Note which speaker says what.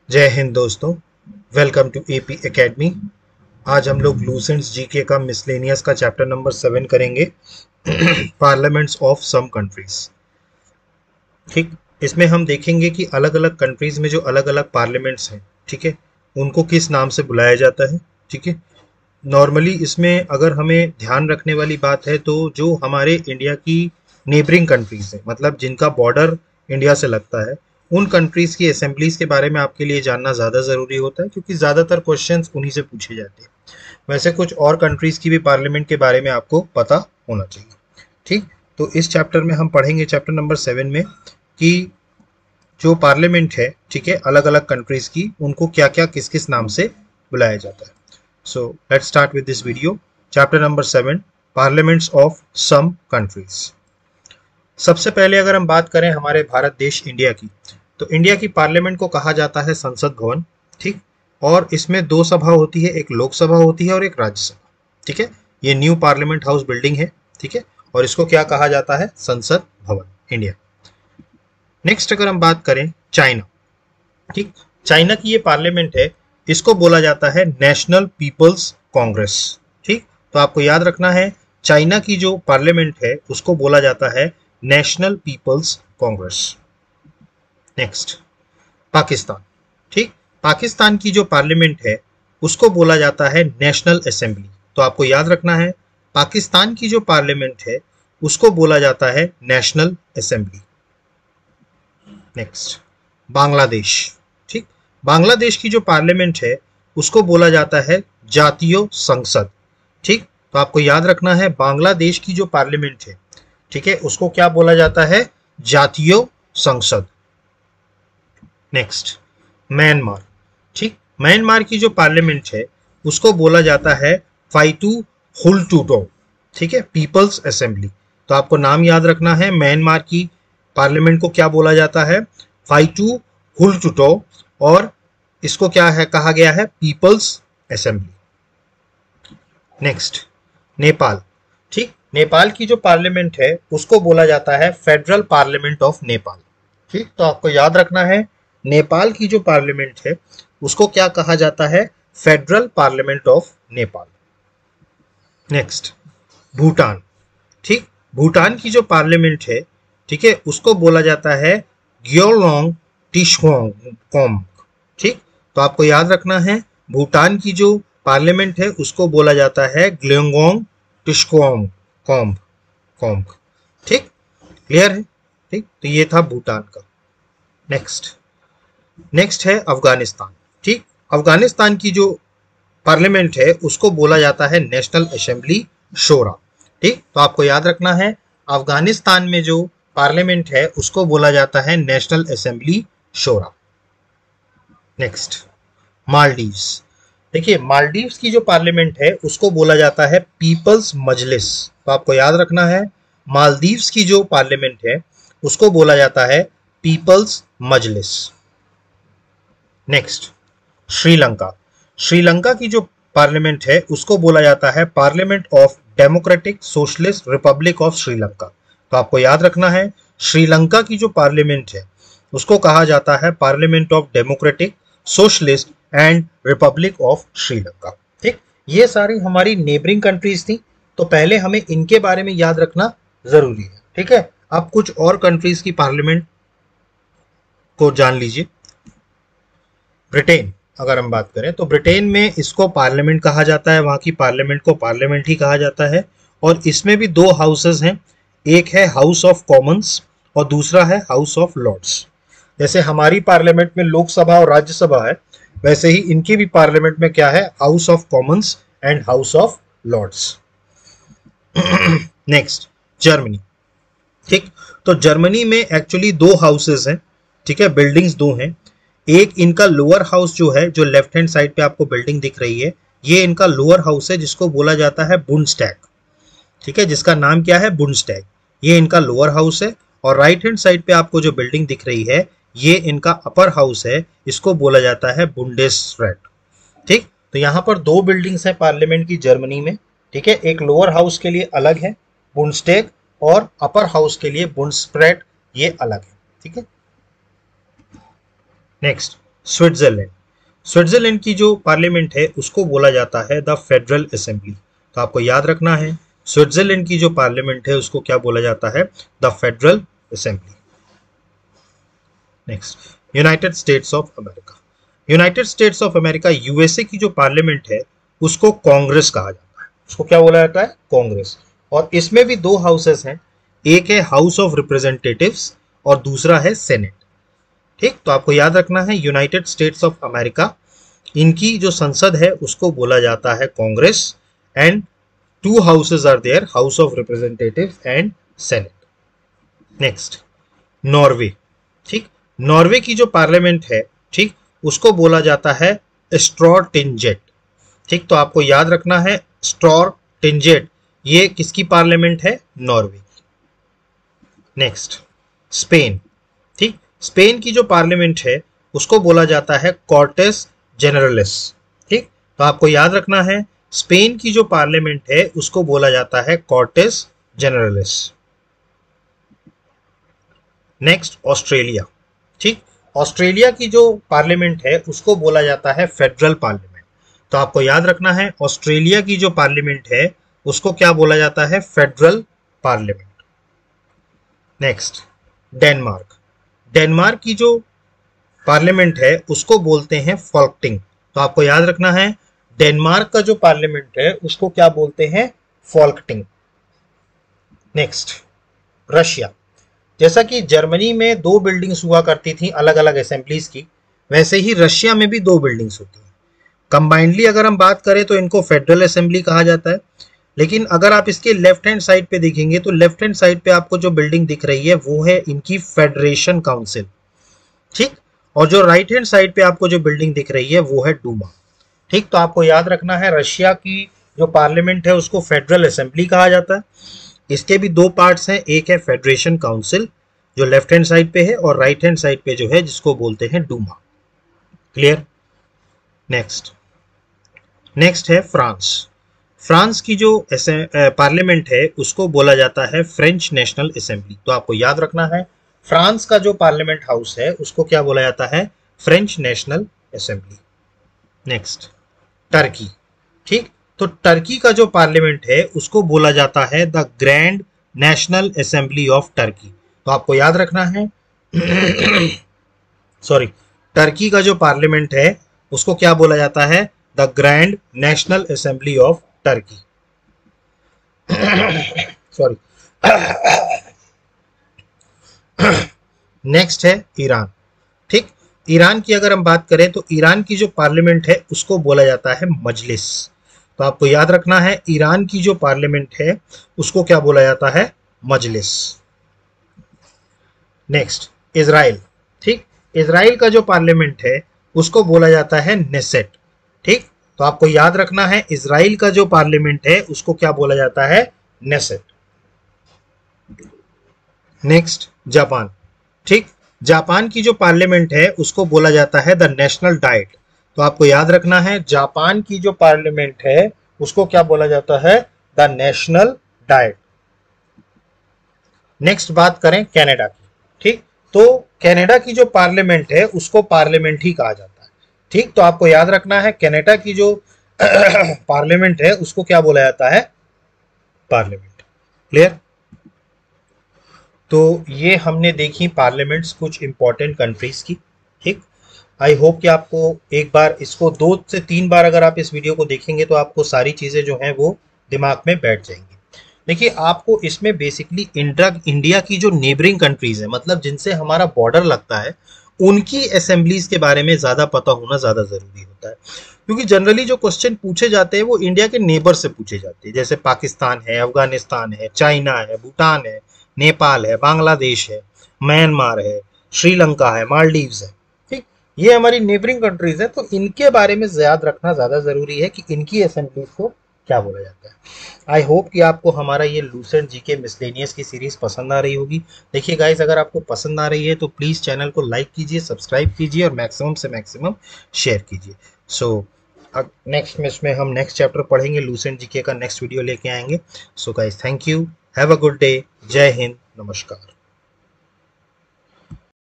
Speaker 1: जय हिंद दोस्तों, welcome to AP academy. आज हम लोग लूसेंट्स जीके का मिसलेनियस का चैप्टर नंबर 7 करेंगे। Parliaments of some countries. ठीक, इसमें हम देखेंगे कि अलग अलग कंट्रीज में जो अलग अलग पार्लियामेंट्स हैं, ठीक है, उनको किस नाम से बुलाया जाता है। ठीक है, नॉर्मली इसमें अगर हमें ध्यान रखने वाली बात है तो जो हमारे इंडिया की नेबरिंग कंट्रीज हैं, मतलब जिनका बॉर्डर इंडिया से लगता है, उन कंट्रीज की असेंबलीज के बारे में आपके लिए जानना ज़्यादा ज़रूरी होता है, क्योंकि ज़्यादातर क्वेश्चंस उन्हीं से पूछे जाते हैं। वैसे कुछ और कंट्रीज की भी पार्लियामेंट के बारे में आपको पता होना चाहिए। ठीक, तो इस चैप्टर में हम पढ़ेंगे, चैप्टर नंबर 7 में, कि जो पार्लियामेंट है, ठीक है, अलग अलग कंट्रीज की, उनको क्या क्या किस किस नाम से बुलाया जाता है। So let's start with this video. Chapter number 7, Parliaments of some countries. सबसे पहले अगर हम बात करें हमारे भारत देश इंडिया की, तो इंडिया की पार्लियामेंट को कहा जाता है संसद भवन। ठीक, और इसमें दो सभा होती है, एक लोकसभा होती है और एक राज्यसभा। ठीक है, ये न्यू पार्लियामेंट हाउस बिल्डिंग है। ठीक है, और इसको क्या कहा जाता है? संसद भवन, इंडिया। नेक्स्ट अगर हम बात करें चाइना, ठीक, चाइना की ये पार्लियामेंट है, इसको बोला जाता है नेशनल पीपल्स कांग्रेस। ठीक, तो आपको याद रखना है, चाइना की जो पार्लियामेंट है उसको बोला जाता है National People's Congress. Next Pakistan. ठीक, पाकिस्तान की जो पार्लियामेंट है उसको बोला जाता है नेशनल असेंबली। तो आपको याद रखना है, पाकिस्तान की जो पार्लियामेंट है उसको बोला जाता है नेशनल असेंबली। नेक्स्ट बांग्लादेश। ठीक, बांग्लादेश की जो पार्लियामेंट है उसको बोला जाता है जातीय संसद। ठीक, तो आपको याद रखना है, बांग्लादेश की जो पार्लियामेंट है, ठीक है, उसको क्या बोला जाता है? जातीय संसद। Next Myanmar. ठीक, म्यांमार की जो पार्लियामेंट है उसको बोला जाता है फाइटू हुलटूटो। ठीक है, पीपल्स असेंबली। तो आपको नाम याद रखना है, म्यांमार की पार्लियामेंट को क्या बोला जाता है? फाइटू हुलटूटो, और इसको क्या है कहा गया है? People's Assembly. नेक्स्ट नेपाल। ठीक, नेपाल की जो पार्लियामेंट है उसको बोला जाता है फेडरल पार्लियामेंट ऑफ नेपाल। ठीक, तो आपको याद रखना है, नेपाल की जो पार्लियामेंट है उसको क्या कहा जाता है? Federal parliament of Nepal. Next Bhutan. ठीक, भूटान की जो पार्लियामेंट है, ठीक है, उसको बोला जाता है ग्योलोंग टिशोंग। ठीक, तो आपको याद रखना है, भूटान की जो पार्लियामेंट है उसको बोला जाता है ग्लेंगोंग टिशकोंग कॉम्ब। ठीक, क्लियर है? ठीक, तो ये था भूटान का। नेक्स्ट है अफगानिस्तान। ठीक, अफगानिस्तान की जो पार्लियामेंट है उसको बोला जाता है नेशनल असेंबली शोरा। ठीक, तो आपको याद रखना है, अफगानिस्तान में जो पार्लियामेंट है उसको बोला जाता है नेशनल असेंबली शोरा। नेक्स्ट मालदीव्स। देखिए, मालदीव्स की जो पार्लियामेंट है उसको बोला जाता है पीपल्स मजलिस। तो आपको याद रखना है, मालदीव्स की जो पार्लियामेंट है उसको बोला जाता है पीपल्स मजलिस। नेक्स्ट श्रीलंका। श्रीलंका की जो पार्लियामेंट है उसको बोला जाता है parliament of democratic socialist Republic of Sri Lanka. तो आपको याद रखना है, श्रीलंका की जो पार्लियामेंट है उसको कहा जाता है parliament of democratic socialist and Republic of Sri Lanka. ठीक, ये सारी हमारी नेबरिंग कंट्रीज थी, तो पहले हमें इनके बारे में याद रखना जरूरी है। ठीक है, अब कुछ और कंट्रीज की पार्लियामेंट को जान लीजिए। ब्रिटेन अगर हम बात करें तो ब्रिटेन में इसको पार्लियामेंट कहा जाता है, वहां की पार्लियामेंट को पार्लियामेंट ही कहा जाता है, और इसमें भी दो हाउसेस हैं, एक है हाउस ऑफ कॉमन्स और दूसरा है हाउस ऑफ लॉर्ड्स। जैसे हमारी पार्लियामेंट में लोकसभा और राज्यसभा है, वैसे ही इनकी भी पार्लियामेंट में क्या है? House of Commons and House of Lords. Next Germany. ठीक, तो जर्मनी में एक्चुअली दो हाउसेस हैं, ठीक है, बिल्डिंग्स दो हैं। एक इनका लोअर हाउस जो है, जो लेफ्ट हैंड साइड पे आपको बिल्डिंग दिख रही है, ये इनका लोअर हाउस है जिसको बोला जाता है बुंडस्टैग। ठीक है, जिसका नाम क्या है? बुंडस्टैग। ये इनका लोअर हाउस है, और राइट हैंड साइड पे आपको जो बिल्डिंग दिख रही है ये इनका अपर हाउस है, इसको बोला जाता है बुंडेसरैट। ठीक, तो यहाँ पर दो बिल्डिंग्स हैं पार्लियामेंट की जर्मनी में। ठीक है, एक लोअर हाउस के लिए अलग है बुंडस्टैग, और अपर हाउस के लिए बुंडस्प्रैट, ये अलग है। ठीक है, नेक्स्ट स्विट्जरलैंड। स्विट्जरलैंड की जो पार्लियामेंट है उसको बोला जाता है द फेडरल असेंबली। तो आपको याद रखना है स्विट्जरलैंड की जो पार्लियामेंट है उसको क्या बोला जाता है, the federal assembly. Next, United states of America. United states of America USA की जो पार्लियामेंट है उसको कांग्रेस कहा जाता है। उसको क्या बोला जाता है, कांग्रेस। और इसमें भी दो हाउसेस हैं, एक है हाउस ऑफ रिप्रेजेंटेटिव्स और दूसरा है सेनेट। ठीक, तो आपको याद रखना है यूनाइटेड स्टेट्स ऑफ अमेरिका, इनकी जो संसद है उसको बोला जाता है Congress, and two houses are there, House of Representatives and Senate. Next, Norway. ठीक, नॉर्वे की जो पार्लियामेंट है, ठीक, उसको बोला जाता है स्टोरटिंजेट। ठीक, तो आपको याद रखना है स्टोरटिंजेट, ये किसकी पार्लियामेंट है, नॉर्वे की। Next, Spain. ठीक, स्पेन की जो पार्लियामेंट है उसको बोला जाता है कॉर्टेस जनरलिस। ठीक, तो आपको याद रखना है स्पेन की जो पार्लियामेंट है उसको बोला जाता है कॉर्टेस जनरलिस। Next, Australia. ठीक, ऑस्ट्रेलिया की जो पार्लियामेंट है उसको बोला जाता है फेडरल पार्लियामेंट। तो आपको याद रखना है ऑस्ट्रेलिया की जो पार्लियामेंट है उसको क्या बोला जाता है, federal parliament. Next, Denmark. Denmark की जो पार्लियामेंट है उसको बोलते हैं फॉल्कटिंग। तो आपको याद रखना है डेनमार्क का जो पार्लियामेंट है उसको क्या बोलते हैं, फॉल्कटिंग। Next, Russia. जैसा कि जर्मनी में दो बिल्डिंग्स हुआ करती थी अलग अलग असेंबलीज की, वैसे ही रशिया में भी दो बिल्डिंग्स होती हैं। कंबाइंडली अगर हम बात करें तो इनको फेडरल असेंबली कहा जाता है, लेकिन अगर आप इसके लेफ्ट हैंड साइड पे देखेंगे तो लेफ्ट हैंड साइड पे आपको जो बिल्डिंग दिख रही है वो है इनकी फेडरेशन काउंसिल। ठीक, और जो राइट हैंड साइड पे आपको जो बिल्डिंग दिख रही है वो है डूमा। ठीक, तो आपको याद रखना है रशिया की जो पार्लियामेंट है उसको फेडरल असेंबली कहा जाता है। इसके भी दो पार्ट्स हैं, एक है फेडरेशन काउंसिल जो लेफ्ट हैंड साइड पे है, और राइट हैंड साइड पे जो है जिसको बोलते हैं डूमा। क्लियर। नेक्स्ट, नेक्स्ट है फ्रांस। फ्रांस की जो पार्लियामेंट है उसको बोला जाता है फ्रेंच नेशनल असेंबली। तो आपको याद रखना है फ्रांस का जो पार्लियामेंट हाउस है उसको क्या बोला जाता है, French national assembly. Next, Turkey. ठीक, तो टर्की का जो पार्लियामेंट है उसको बोला जाता है the grand national assembly of Turkey. तो आपको याद रखना है सॉरी, टर्की का जो पार्लियामेंट है उसको क्या बोला जाता है, the grand national assembly of Turkey. Sorry. Next है ईरान। ठीक, ईरान की अगर हम बात करें तो ईरान की जो पार्लियामेंट है उसको बोला जाता है मजलिस। तो आपको याद रखना है ईरान की जो पार्लियामेंट है उसको क्या बोला जाता है, मजलिस। Next, Israel. ठीक, इजराइल का जो पार्लियामेंट है उसको बोला जाता है नेसेट। ठीक, तो आपको याद रखना है इजराइल का जो पार्लियामेंट है उसको क्या बोला जाता है, नेसेट। Next, Japan. ठीक, जापान की जो पार्लियामेंट है उसको बोला जाता है द नेशनल डाइट। तो आपको याद रखना है जापान की जो पार्लियामेंट है उसको क्या बोला जाता है, द नेशनल डाइट। नेक्स्ट बात करें कनाडा की। ठीक, तो कनाडा की जो पार्लियामेंट है उसको पार्लियामेंट ही कहा जाता है। ठीक, तो आपको याद रखना है कनाडा की जो पार्लियामेंट है उसको क्या बोला जाता है, पार्लियामेंट। क्लियर। तो ये हमने देखी पार्लियामेंट्स कुछ इंपॉर्टेंट कंट्रीज की। ठीक, आई होप कि आपको एक बार इसको 2 से 3 बार अगर आप इस वीडियो को देखेंगे तो आपको सारी चीज़ें जो हैं वो दिमाग में बैठ जाएंगी। देखिए, आपको इसमें बेसिकली इंडिया की जो नेबरिंग कंट्रीज है, मतलब जिनसे हमारा बॉर्डर लगता है, उनकी असेंबलीज के बारे में ज़्यादा पता होना ज़्यादा ज़रूरी होता है, क्योंकि जनरली जो क्वेश्चन पूछे जाते हैं वो इंडिया के नेबर से पूछे जाते हैं। जैसे पाकिस्तान है, अफगानिस्तान है, चाइना है, भूटान है, नेपाल है, बांग्लादेश है, म्यांमार है, श्रीलंका है, मालदीव्स है। ठीक, ये हमारी नेबरिंग कंट्रीज है, तो इनके बारे में याद रखना ज़्यादा ज़रूरी है कि इनकी असेंबलीज को क्या बोला जाता है। आई होप कि आपको हमारा ये लूसेंट जीके मिसलेनियस की सीरीज पसंद आ रही होगी। देखिए गाइस, अगर आपको पसंद आ रही है तो प्लीज़ चैनल को लाइक कीजिए, सब्सक्राइब कीजिए और मैक्सिमम से मैक्सिमम शेयर कीजिए। सो नेक्स्ट में इसमें हम नेक्स्ट चैप्टर पढ़ेंगे, लूसेंट जीके का नेक्स्ट वीडियो लेके आएंगे। So guys, thank you, have a good day, जय हिंद, नमस्कार।